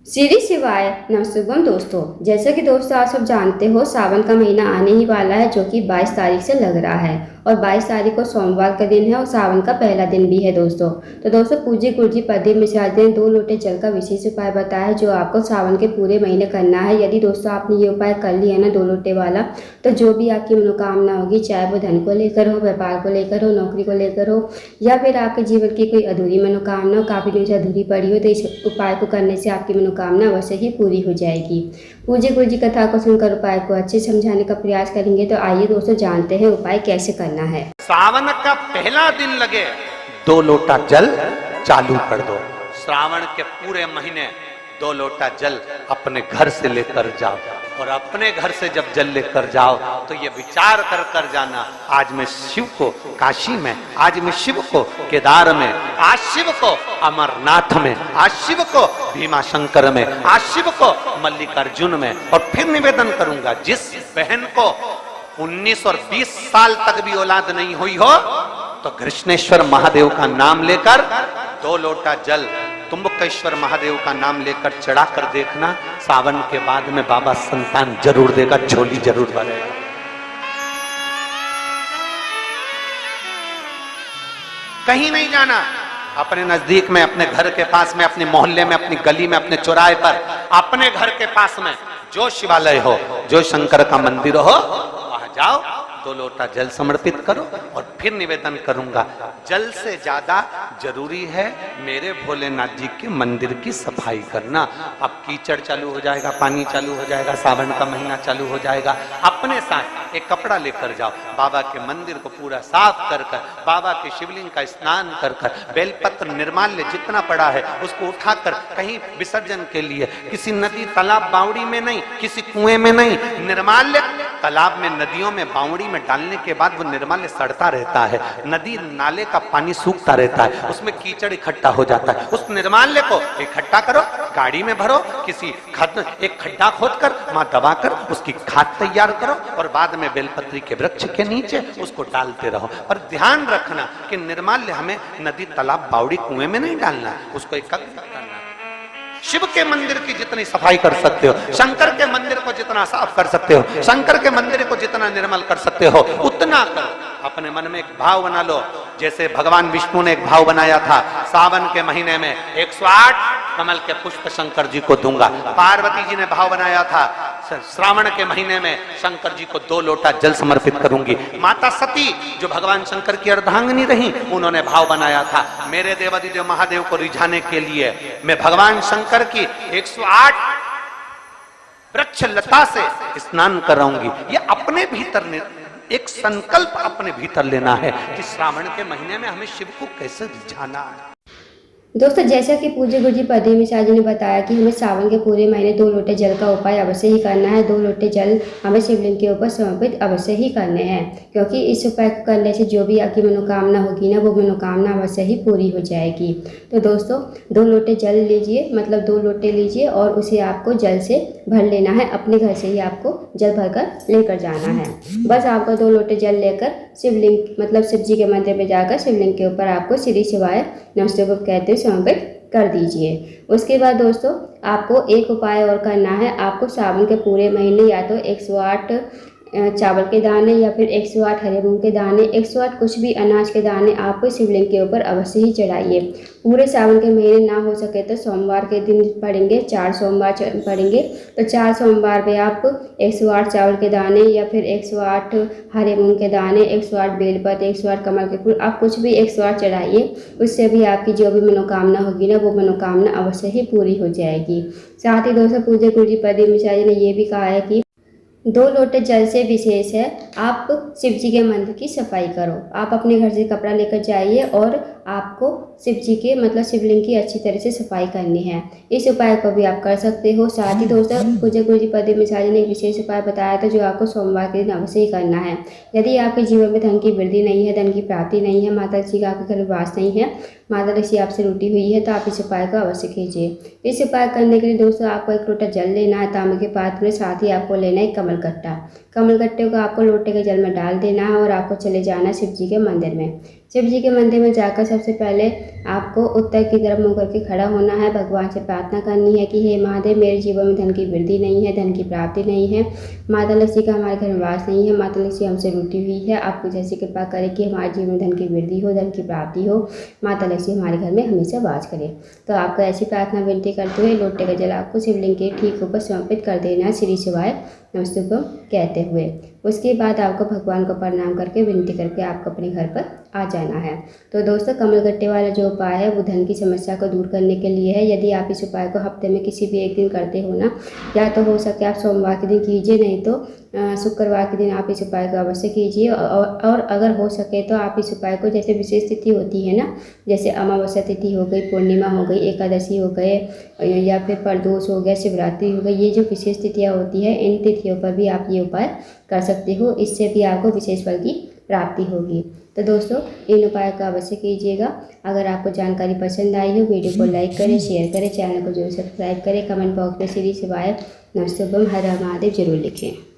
श्री शिवाय नमस्ते दोस्तों। जैसा कि दोस्तों आप सब जानते हो, सावन का महीना आने ही वाला है, जो कि 22 तारीख से लग रहा है और 22 तारीख को सोमवार का दिन है और सावन का पहला दिन भी है दोस्तों। तो दोस्तों पूज्य गुरुजी प्रदीप मिश्रा जी ने 2 लोटे जल का विशेष उपाय बताया है, जो आपको सावन के पूरे महीने करना है। यदि दोस्तों आपने ये उपाय कर लिया ना 2 लोटे वाला, तो जो भी आपकी मनोकामना होगी, चाहे वो धन को लेकर हो, व्यापार को लेकर हो, नौकरी को लेकर हो, या फिर आपके जीवन की कोई अधूरी मनोकामना हो, काफ़ी दिन से अधूरी पड़ी हो, तो इस उपाय को करने से आपकी मनोकामना अवश्य ही पूरी हो जाएगी। पूज्य गुरु जी कथा को सुनकर उपाय को अच्छे समझाने का प्रयास करेंगे। तो आइए दोस्तों जानते हैं उपाय कैसे करना है। सावन का पहला दिन लगे 2 लोटा जल चालू कर दो। श्रावण के पूरे महीने 2 लोटा जल अपने घर से लेकर जाओ और अपने घर से जब जल लेकर जाओ तो ये विचार कर कर जाना, आज मैं शिव को काशी में, आज मैं शिव को केदार में, आज शिव को अमरनाथ में, आज शिव को भीमा शंकर में, आज शिव को मल्लिकार्जुन में। और फिर निवेदन करूंगा, जिस बहन को 19 और 20 साल तक भी औलाद नहीं हुई हो, तो कृष्णेश्वर महादेव का नाम लेकर 2 लोटा जल तुम्बकेश्वर महादेव का नाम लेकर चढ़ा कर देखना, सावन के बाद में बाबा संतान जरूर देगा, झोली जरूर भरेगा। कहीं नहीं जाना, अपने नजदीक में, अपने घर के पास में, अपने मोहल्ले में, अपनी गली में, अपने चौराहे पर, अपने घर के पास में जो शिवालय हो, जो शंकर का मंदिर हो, वहां जाओ, 2 लोटा जल समर्पित करो और फिर निवेदन करूंगा, जल से ज्यादा जरूरी है मेरे भोलेनाथ जी के मंदिर की सफाई करना। अब कीचड़ चालू हो जाएगा, पानी चालू हो जाएगा, सावन का महीना चालू हो जाएगा। अपने साथ एक कपड़ा लेकर जाओ, बाबा के मंदिर को पूरा साफ कर कर, बाबा के शिवलिंग का स्नान कर कर, बेलपत्र निर्माल्य जितना पड़ा है उसको उठाकर कहीं विसर्जन के लिए, किसी नदी तालाब बावड़ी में नहीं, किसी कुएं में नहीं, निर्माल्य तालाब में, नदियों में, बावड़ी में डालने के बाद वो निर्माल्य सड़ता रहता है, नदी नाले का पानी सूखता रहता है, उसमें कीचड़ इकट्ठा हो जाता है। उस निर्माल्य को इकट्ठा करो, गाड़ी में भरो, किसी एक खड्डा खोदकर वहां दबाकर उसकी खाद तैयार करो और बाद में बेलपत्री के वृक्ष के नीचे उसको डालते रहो। और ध्यान रखना कि निर्माल्य हमें नदी तालाब बावड़ी कुएं में नहीं डालना, उसको एकत्रित करना। शिव के मंदिर की जितनी सफाई कर सकते हो, शंकर के मंदिर को जितना साफ कर सकते हो, शंकर के मंदिर को जितना निर्मल कर सकते हो, उतना करो। अपने मन में एक भाव बना लो, जैसे भगवान विष्णु ने एक भाव बनाया था, सावन के महीने में 108 कमल के पुष्प शंकर जी को दूंगा। पार्वती जी ने भाव बनाया था, श्रावण के महीने में शंकर जी को 2 लोटा जल समर्पित करूंगी। माता सती जो भगवान शंकर की अर्धांगिनी रही, उन्होंने भाव बनाया था, मेरे देवादिदेव महादेव को रिझाने के लिए मैं भगवान शंकर की 108 वृक्ष लता से स्नान कराऊंगी। ये अपने भीतर एक संकल्प अपने भीतर लेना है कि श्रावण के महीने में हमें शिव को कैसे रिझाना है। दोस्तों जैसा कि पूज्य गुरुजी प्रदीप मिश्रा जी ने बताया कि हमें सावन के पूरे महीने 2 लोटे जल का उपाय अवश्य ही करना है। 2 लोटे जल हमें शिवलिंग के ऊपर समर्पित अवश्य ही करने हैं, क्योंकि इस उपाय को करने से जो भी आपकी मनोकामना होगी ना, वो मनोकामना अवश्य ही पूरी हो जाएगी। तो दोस्तों 2 लोटे जल लीजिए, मतलब 2 लोटे लीजिए और उसे आपको जल से भर लेना है। अपने घर से ही आपको जल भरकर लेकर जाना है। बस आपको 2 लोटे जल लेकर शिवलिंग, मतलब शिव जी के मंदिर में जाकर शिवलिंग के ऊपर आपको श्री शिवाय नमस्ते को कहते हुए समर्पित कर दीजिए। उसके बाद दोस्तों आपको एक उपाय और करना है। आपको सावन के पूरे महीने या तो 108 चावल के दाने या फिर 108 हरे मूंग के दाने, 108 कुछ भी अनाज के दाने आप शिवलिंग के ऊपर अवश्य ही चढ़ाइए। पूरे सावन के महीने ना हो सके तो सोमवार के दिन पड़ेंगे, 4 सोमवार पड़ेंगे, तो 4 सोमवार पे आप 108 चावल के दाने या फिर 108 हरे मूंग के दाने, 108 बेलपत्र, 108 कमल के फूल, आप कुछ भी 108 चढ़ाइए। उससे भी आपकी जो भी मनोकामना होगी ना, वो मनोकामना अवश्य ही पूरी हो जाएगी। साथ ही दोस्तों पूज्य गुरुजी प्रदीप मिश्रा जी ने ये भी कहा है कि 2 लोटे जल से विशेष है आप शिव जी के मंदिर की सफाई करो। आप अपने घर से कपड़ा लेकर जाइए और आपको शिव जी के, मतलब शिवलिंग की अच्छी तरह से सफाई करनी है। इस उपाय को भी आप कर सकते हो। साथ ही दोस्तों पूज्य गुरुजी प्रदीप मिश्रा जी ने एक विशेष उपाय बताया था, जो आपको सोमवार के दिन अवश्य ही करना है। यदि आपके जीवन में धन की वृद्धि नहीं है, धन की प्राप्ति नहीं है, माता जी का आपके घर में वास नहीं है, माता ऋषि आपसे रूठी हुई है, तो आप इस उपाय को अवश्य कीजिए। इस उपाय करने के लिए दोस्तों आपको 1 लोटा जल लेना है तांबे के पात्र में, साथ ही आपको लेना है कमल गट्टा। कमल गट्टे को आपको लोटे के जल में डाल देना है और आपको चले जाना है शिव जी के मंदिर में। शिव जी के मंदिर में जाकर सबसे पहले आपको उत्तर की तरफ मुँह करके खड़ा होना है। भगवान से प्रार्थना करनी है कि हे महादेव, मेरे जीवन में धन की वृद्धि नहीं है, धन की प्राप्ति नहीं है, माता लक्ष्मी का हमारे घर में वास नहीं है, माता लक्ष्मी हमसे रूठी हुई है, आप कुछ ऐसी कृपा करें कि हमारे जीवन में धन की वृद्धि हो, धन की प्राप्ति हो, माता लक्ष्मी हमारे घर में हमेशा वास करे। तो आपको ऐसी प्रार्थना विनती करते हुए लोटे का जल आपको शिवलिंग के ठीक ऊपर समर्पित कर देना है, श्री शिवाय नमस्तुभ्यम कहते हुए। उसके बाद आपको भगवान को प्रणाम करके विनती करके आपको अपने घर पर आ जाना है। तो दोस्तों, कमलगट्टे वाला जो उपाय है वो धन की समस्या को दूर करने के लिए है। यदि आप इस उपाय को हफ्ते में किसी भी एक दिन करते हो ना, या तो हो सके आप सोमवार के दिन कीजिए, नहीं तो शुक्रवार के दिन आप इस उपाय को अवश्य कीजिए। और अगर हो सके तो आप इस उपाय को, जैसे विशेष तिथि होती है ना, जैसे अमावस्या तिथि हो गई, पूर्णिमा हो गई, एकादशी हो गए, या फिर प्रदोष हो गया, शिवरात्रि हो गई, ये जो विशेष तिथियाँ होती है, इन तिथियों पर भी आप ये उपाय कर सकते हो। इससे भी आपको विशेष फल की प्राप्ति होगी। तो दोस्तों, इन उपायों का अवश्य कीजिएगा। अगर आपको जानकारी पसंद आई हो, वीडियो को लाइक करें, शेयर करें, चैनल को जरूर सब्सक्राइब करें, कमेंट बॉक्स में श्री शिवाय नमस्तुभ्यम हर हर महादेव जरूर लिखें।